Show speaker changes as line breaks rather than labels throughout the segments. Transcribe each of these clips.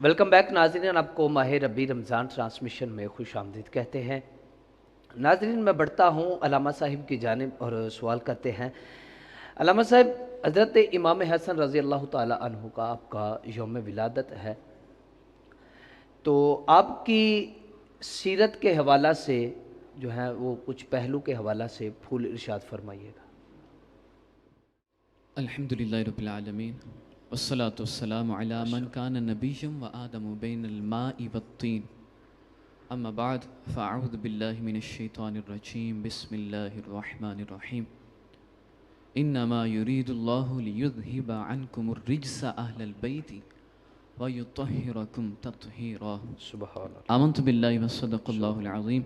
Welcome back ناظرین، آپ کو ماہ ربی رمضان ٹرانسمیشن میں خوش آمدید کہتے ہیں۔ ناظرین، میں بڑھتا ہوں علامہ صاحب کی جانب اور سوال کرتے ہیں۔ علامہ صاحب، حضرت امام حسن رضی اللہ تعالی عنہ کا آپ کا یوم ولادت ہے، تو آپ کی سیرت کے حوالہ سے جو ہے وہ کچھ پہلو کے حوالہ سے پھول ارشاد فرمائیے گا۔
الحمدللہ رب العالمین والصلاة والسلام علی من کان نبیا و آدم بین الماء والطین اما بعد فاعوذ باللہ من الشیطان الرجیم بسم اللہ الرحمن الرحیم انما یرید اللہ لیذہب عنکم الرجس اہل البیت ویطہرکم تطہیرا۔
سبحان اللہ۔
آمنت باللہ وصدق اللہ العظیم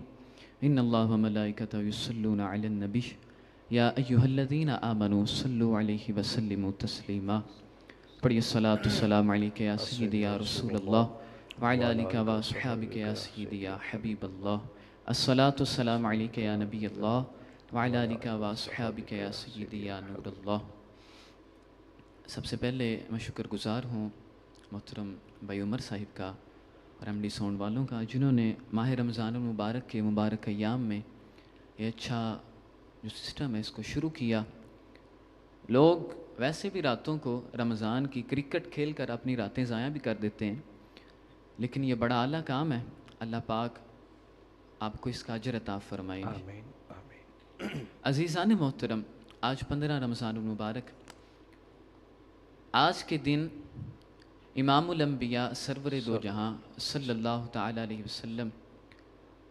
ان اللہ وملائکتہ یصلون علی النبی یا ایہا الذین آمنوا صلوا علیہ وسلموا تسلیما۔ پڑھیے الصلاۃ والسلام علیکہ یا سیدی یا رسول اللہ وعلی آلک و اصحابک یا سیدی یا حبیب اللہ۔ الصلاۃ والسلام علیکہ یا نبی اللہ وعلی آلک و اصحابک یا سیدی یا نور اللہ۔ سب سے پہلے میں شکر گزار ہوں محترم بھائی عمر صاحب کا اور ایم ڈی ساؤنڈ والوں کا، جنہوں نے ماہ رمضان المبارک کے مبارک ایام میں یہ اچھا جو سسٹم ہے اس کو شروع کیا۔ لوگ ویسے بھی راتوں کو رمضان کی کرکٹ کھیل کر اپنی راتیں ضائع بھی کر دیتے ہیں، لیکن یہ بڑا اعلیٰ کام ہے۔ اللہ پاک آپ کو اس کا اجر عطا فرمائے۔
آمین آمین۔
عزیزان محترم، آج 15 رمضان المبارک، آج کے دن امام الانبیاء سرور دو جہاں صلی اللہ تعالیٰ علیہ وسلم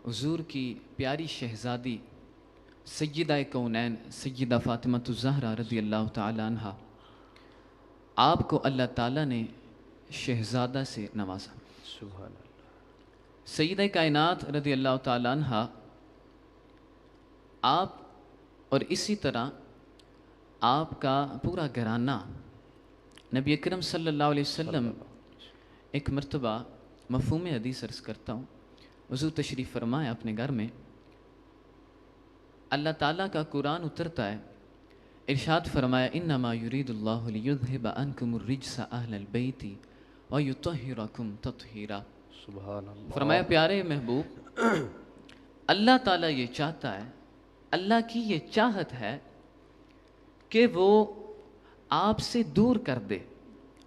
حضور کی پیاری شہزادی سیدہ کونین سیدہ فاطمہ الزہرا رضی اللہ تعالیٰ عنہ، آپ کو اللہ تعالیٰ نے شہزادہ سے نوازا۔
سبحان اللہ۔
سیدہ کائنات رضی اللہ تعالیٰ عنہ آپ اور اسی طرح آپ کا پورا گھرانہ، نبی اکرم صلی اللہ علیہ وسلم، ایک مرتبہ مفہوم حدیث عرض کرتا ہوں، حضور تشریف فرمائے اپنے گھر میں، اللہ تعالیٰ کا قرآن اترتا ہے، ارشاد فرمایا انما یرید اللہ لیذہب عنکم الرجس اہل البیت ویطہرکم تطہیرا۔
سبحان اللہ۔
فرمایا پیارے محبوب، اللہ تعالیٰ یہ چاہتا ہے، اللہ کی یہ چاہت ہے کہ وہ آپ سے دور کر دے۔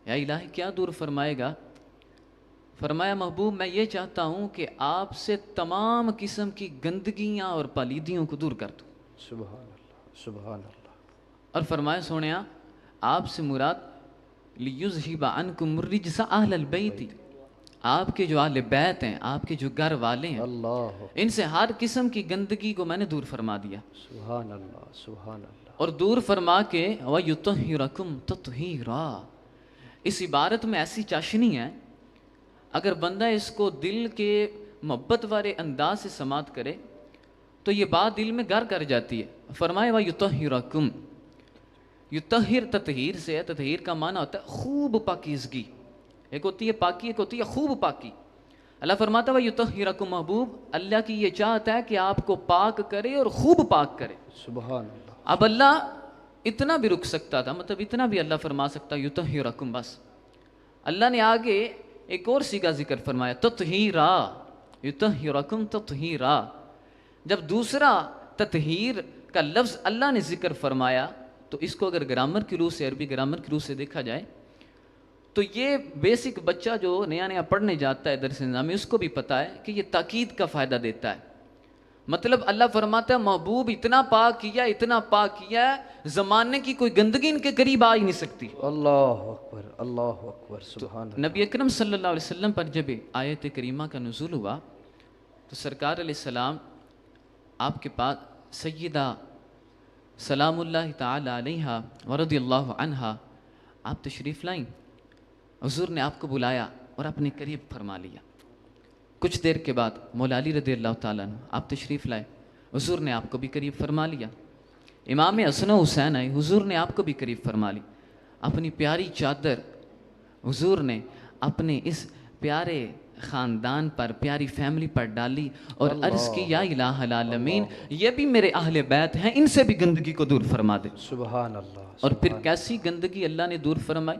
یا الہی کیا دور فرمائے گا؟ فرمایا محبوب میں یہ چاہتا ہوں کہ آپ سے تمام قسم کی گندگیاں اور پالیدیوں کو دور کر دوں۔
سبحان اللہ سبحان اللہ۔
اور فرمایا سونیا، آپ سے مراد لیذہب عنکم الرجس اہل البیت، آپ کے جو اہل بیت ہیں، آپ کے جو گھر والے ہیں،
اللہ
ان سے ہر قسم کی گندگی کو میں نے دور فرما دیا۔
سبحان اللہ سبحان اللہ۔
اور دور فرما کے وَيُطَهِّرَكُمْ تَطْهِيرًا، اس عبارت میں ایسی چاشنی ہے، اگر بندہ اس کو دل کے محبت والے انداز سے سماعت کرے تو یہ بات دل میں گھر کر جاتی ہے۔ فرمائے وَيُطَهِّرَكُمْ، یطہر تطہیر سے ہے، تطہیر کا معنی ہوتا ہے خوب پاکیزگی، ایک ہوتی ہے پاکی، ایک ہوتی ہے خوب پاکی۔ اللہ فرماتا ہے وَيُطَهِّرَكُمْ، محبوب اللہ کی یہ چاہت ہے کہ آپ کو پاک کرے اور خوب پاک کرے۔
سبحان اللہ۔
اب اللہ اتنا بھی رک سکتا تھا، مطلب اتنا بھی اللہ فرما سکتا یطہرکم، بس اللہ نے آگے ایک اور صیغہ ذکر فرمایا تطہیرا، یطہرکم تطہیرا۔ جب دوسرا تطہیر کا لفظ اللہ نے ذکر فرمایا تو اس کو اگر گرامر کی روح سے، عربی گرامر کی روح سے دیکھا جائے تو یہ بیسک بچہ جو نیا نیا پڑھنے جاتا ہے درس نظامی، اس کو بھی پتہ ہے کہ یہ تاکید کا فائدہ دیتا ہے۔ مطلب اللہ فرماتا ہے محبوب اتنا پاک کیا، اتنا پاک کیا ہے، زمانے کی کوئی گندگی ان کے قریب آ ہی نہیں سکتی۔
اللہ اکبر اللہ اکبر سبحان اللہ۔
نبی اکرم صلی اللہ علیہ وسلم پر جب آیت کریمہ کا نزول ہوا تو سرکار علیہ السلام آپ کے پاس سیدہ سلام اللہ تعالی علیہا ورضی اللہ عنہا آپ تشریف لائیں۔ حضور نے آپ کو بلایا اور اپنے قریب فرما لیا۔ کچھ دیر کے بعد مولا علی رضی اللہ تعالیٰ عنہ آپ تشریف لائے، حضور نے آپ کو بھی قریب فرما لیا۔ امام حسن و حسین آئے، حضور نے آپ کو بھی قریب فرما لی۔ اپنی پیاری چادر حضور نے اپنے اس پیارے خاندان پر، پیاری فیملی پر ڈالی اور عرض کی یا الہ العالمین، یہ بھی میرے اہل بیت ہیں، ان سے بھی گندگی کو دور فرما دے۔
سبحان اللہ۔
اور پھر کیسی گندگی اللہ نے دور فرمائی؟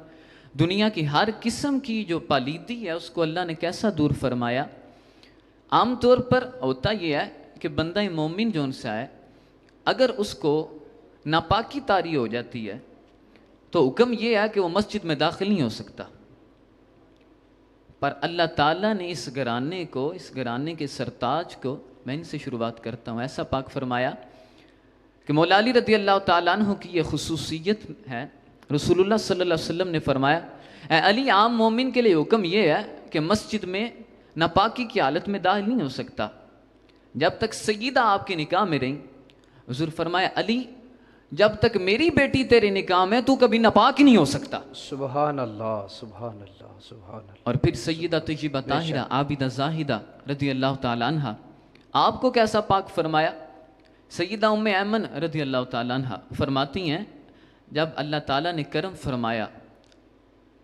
دنیا کی ہر قسم کی جو پالیدگی ہے اس کو اللہ نے کیسا دور فرمایا. عام طور پر ہوتا یہ ہے کہ بندہ مومن جو ان سے ہے اگر اس کو ناپاکی طاری ہو جاتی ہے تو حکم یہ ہے کہ وہ مسجد میں داخل نہیں ہو سکتا. پر اللہ تعالیٰ نے اس گھرانے کو، اس گھرانے کے سرتاج کو، میں ان سے شروعات کرتا ہوں، ایسا پاک فرمایا کہ مولا علی رضی اللہ تعالیٰ عنہ کی یہ خصوصیت ہے. رسول اللہ صلی اللہ علیہ وسلم نے فرمایا اے علی، عام مومن کے لیے حکم یہ ہے کہ مسجد میں ناپاکی کی حالت میں داخل نہیں ہو سکتا جب تک سیدہ آپ کے نکاح میں رہیں. حضور فرمایا علی، جب تک میری بیٹی تیرے نکاح میں تو کبھی ناپاک نہیں ہو سکتا.
سبحان اللہ، سبحان اللہ، سبحان اللہ.
اور پھر سیدہ طیبہ طاہرہ عابدہ زاہدہ رضی اللہ تعالیٰ عنہ، آپ کو کیسا پاک فرمایا. سیدہ ام ایمن رضی اللہ تعالیٰ عنہ فرماتی ہیں جب اللہ تعالیٰ نے کرم فرمایا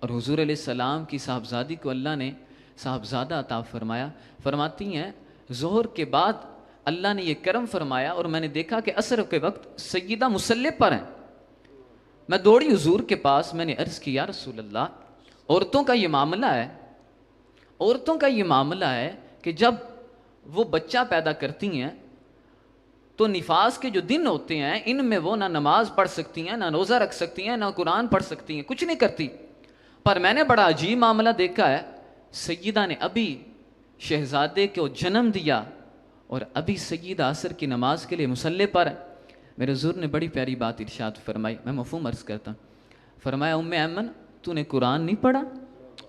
اور حضور علیہ السلام کی صاحبزادی کو اللہ نے صاحبزادہ عطا فرمایا، فرماتی ہیں ظہر کے بعد اللہ نے یہ کرم فرمایا اور میں نے دیکھا کہ عصر کے وقت سیدہ مصلی پر ہیں. میں دوڑی حضور کے پاس، میں نے عرض کی یا رسول اللہ، عورتوں کا یہ معاملہ ہے، عورتوں کا یہ معاملہ ہے کہ جب وہ بچہ پیدا کرتی ہیں تو نفاس کے جو دن ہوتے ہیں ان میں وہ نہ نماز پڑھ سکتی ہیں، نہ روزہ رکھ سکتی ہیں، نہ قرآن پڑھ سکتی ہیں، کچھ نہیں کرتی. پر میں نے بڑا عجیب معاملہ دیکھا ہے، سیدہ نے ابھی شہزادے کو جنم دیا اور ابھی سیدہ عصر کی نماز کے لیے مصلی پر ہے. میرے حضور نے بڑی پیاری بات ارشاد فرمائی، میں مفہوم عرض کرتا ہوں. فرمایا ام ایمن، تو نے قرآن نہیں پڑھا؟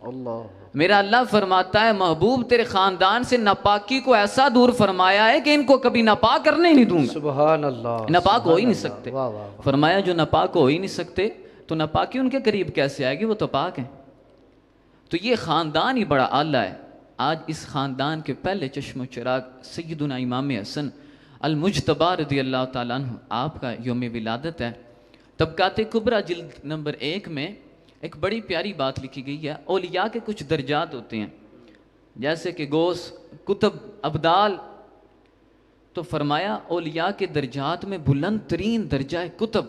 اللہ.
میرا اللہ فرماتا ہے محبوب تیرے خاندان سے ناپاکی کو ایسا دور فرمایا ہے کہ ان کو کبھی ناپاک کرنے ہی نہیں دوں گا.
سبحان اللہ.
ناپاک ہو ہی نہیں سکتے.
واہ واہ واہ.
فرمایا جو ناپاک ہو ہی نہیں سکتے تو ناپاکی ان کے قریب کیسے آئے گی، وہ تو پاک ہیں. تو یہ خاندان ہی بڑا اعلیٰ ہے. آج اس خاندان کے پہلے چشم و چراغ سیدنا امام حسن المجتبی رضی اللہ تعالیٰ عنہ، آپ کا یوم ولادت ہے. طبقات کبریٰ جلد نمبر 1 میں ایک بڑی پیاری بات لکھی گئی ہے. اولیاء کے کچھ درجات ہوتے ہیں جیسے کہ غوث، کتب، ابدال. تو فرمایا اولیاء کے درجات میں بلند ترین درجہ ہے کتب.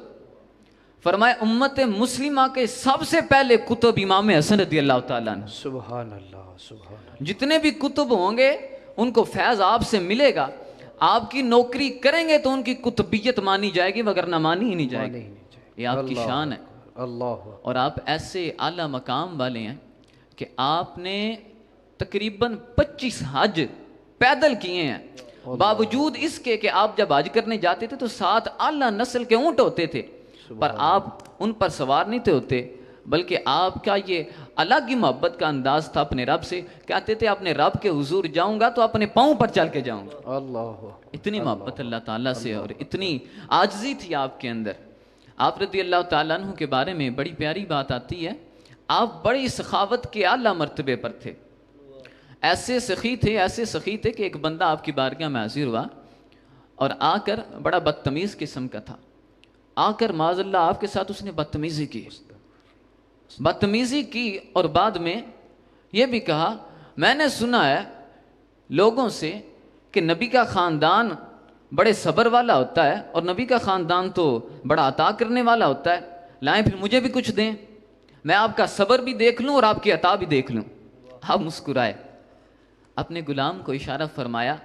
فرمایا امت مسلمہ کے سب سے پہلے کتب امام حسن رضی اللہ تعالیٰ عنہ.
سبحان اللہ، سبحان اللہ.
جتنے بھی کتب ہوں گے ان کو فیض آپ سے ملے گا. آپ کی نوکری کریں گے تو ان کی کتبیت مانی جائے گی، وگرنہ مانی ہی نہیں جائے گی. یہ آپ کی شان ہے.
اللہ.
اور آپ ایسے اعلیٰ مقام والے ہیں کہ آپ نے تقریباً 25 حج پیدل کیے ہیں، باوجود اس کے کہ آپ جب حج کرنے جاتے تھے تو 7 اعلیٰ نسل کے اونٹ ہوتے تھے، پر آپ ان پر سوار نہیں تھے ہوتے، بلکہ آپ کا یہ الگ ہی محبت کا انداز تھا اپنے رب سے. کہتے تھے اپنے رب کے حضور جاؤں گا تو اپنے پاؤں پر چل کے جاؤں گا.
اللہ.
اتنی محبت اللہ تعالیٰ سے اور اتنی عاجزی تھی آپ کے اندر. آپ رضی اللہ تعالیٰ عنہ کے بارے میں بڑی پیاری بات آتی ہے، آپ بڑی سخاوت کے اعلیٰ مرتبے پر تھے. ایسے سخی تھے کہ ایک بندہ آپ کی بارگاہ میں حاضر ہوا اور آ کر بڑا بدتمیز قسم کا تھا. آ کر معاذ اللہ آپ کے ساتھ اس نے بدتمیزی کی اور بعد میں یہ بھی کہا میں نے سنا ہے لوگوں سے کہ نبی کا خاندان بڑے صبر والا ہوتا ہے اور نبی کا خاندان تو بڑا عطا کرنے والا ہوتا ہے، لائیں پھر مجھے بھی کچھ دیں، میں آپ کا صبر بھی دیکھ لوں اور آپ کی عطا بھی دیکھ لوں. آپ مسکرائے، اپنے غلام کو اشارہ فرمایا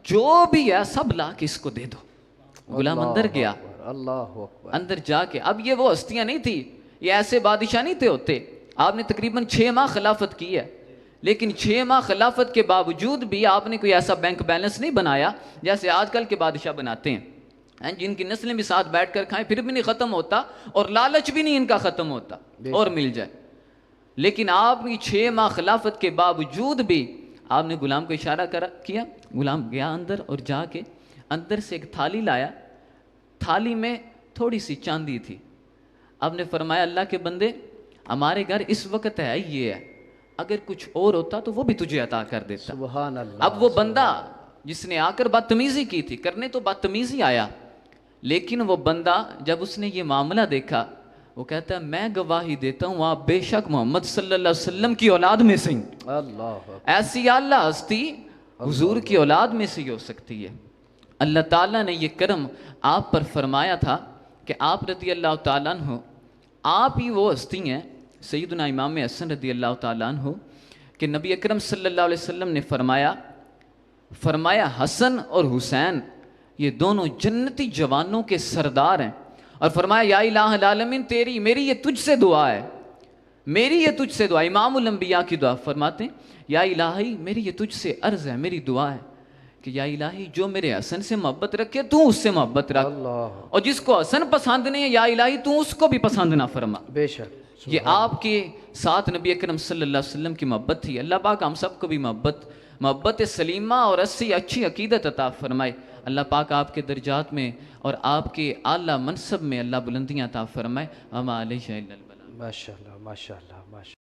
جو بھی ہے سب لا کے اس کو دے دو. غلام اندر گیا.
اللہ اکبر.
اندر جا کے، اب یہ وہ ہستیاں نہیں تھی، یہ ایسے بادشاہ نہیں تھے ہوتے. آپ نے تقریباً 6 ماہ خلافت کی ہے، لیکن 6 ماہ خلافت کے باوجود بھی آپ نے کوئی ایسا بینک بیلنس نہیں بنایا جیسے آج کل کے بادشاہ بناتے ہیں، جن کی نسلیں بھی ساتھ بیٹھ کر کھائیں پھر بھی نہیں ختم ہوتا اور لالچ بھی نہیں ان کا ختم ہوتا اور مل جائے. لیکن آپ کی 6 ماہ خلافت کے باوجود بھی آپ نے غلام کو اشارہ کیا. غلام گیا اندر اور جا کے اندر سے ایک تھالی لایا. تھالی میں تھوڑی سی چاندی تھی. آپ نے فرمایا اللہ کے بندے، ہمارے گھر اس وقت ہے یہ ہے، اگر کچھ اور ہوتا تو وہ بھی تجھے عطا کر دیتا.
سبحان اللہ.
اب وہ بندہ جس نے آ کر بدتمیزی کی تھی، کرنے تو بدتمیزی آیا، لیکن وہ بندہ جب اس نے یہ معاملہ دیکھا وہ کہتا ہے میں گواہی دیتا ہوں آپ بے شک محمد صلی اللہ علیہ وسلم کی اولاد میں سے ہیں.
اللہ.
ایسی اعلیٰ ہستی حضور کی اولاد میں سے ہی ہو سکتی ہے. اللہ تعالیٰ نے یہ کرم آپ پر فرمایا تھا کہ آپ رضی اللہ تعالیٰ عنہ آپ ہی وہ ہستی ہیں سیدنا امام حسن رضی اللہ تعالیٰ عنہ کہ نبی اکرم صلی اللہ علیہ وسلم نے فرمایا حسن اور حسین یہ دونوں جنتی جوانوں کے سردار ہیں، اور فرمایا یا الہ العالمین میری یہ تجھ سے دعا ہے، میری یہ تجھ سے دعا، امام الانبیاء کی دعا، فرماتے ہیں یا الہی میری یہ تجھ سے عرض ہے، میری دعا ہے کہ یا الہی جو میرے حسن سے محبت رکھے تو اس سے محبت رکھ،
اللہ
اور جس کو حسن پسند نہیں ہے یا الہی تو اس کو بھی پسند نہ فرما۔
بے شک
یہ آپ کے ساتھ نبی اکرم صلی اللہ علیہ وسلم کی محبت تھی۔ اللہ پاک ہم سب کو بھی محبت سلیمہ اور اچھی عقیدت عطا فرمائے۔ اللہ پاک آپ کے درجات میں اور آپ کے اعلیٰ منصب میں اللہ بلندیاں عطا فرمائے۔ وما علیہ الا البلاغ۔
ماشاء اللہ ماشاء اللہ ماشاء اللہ۔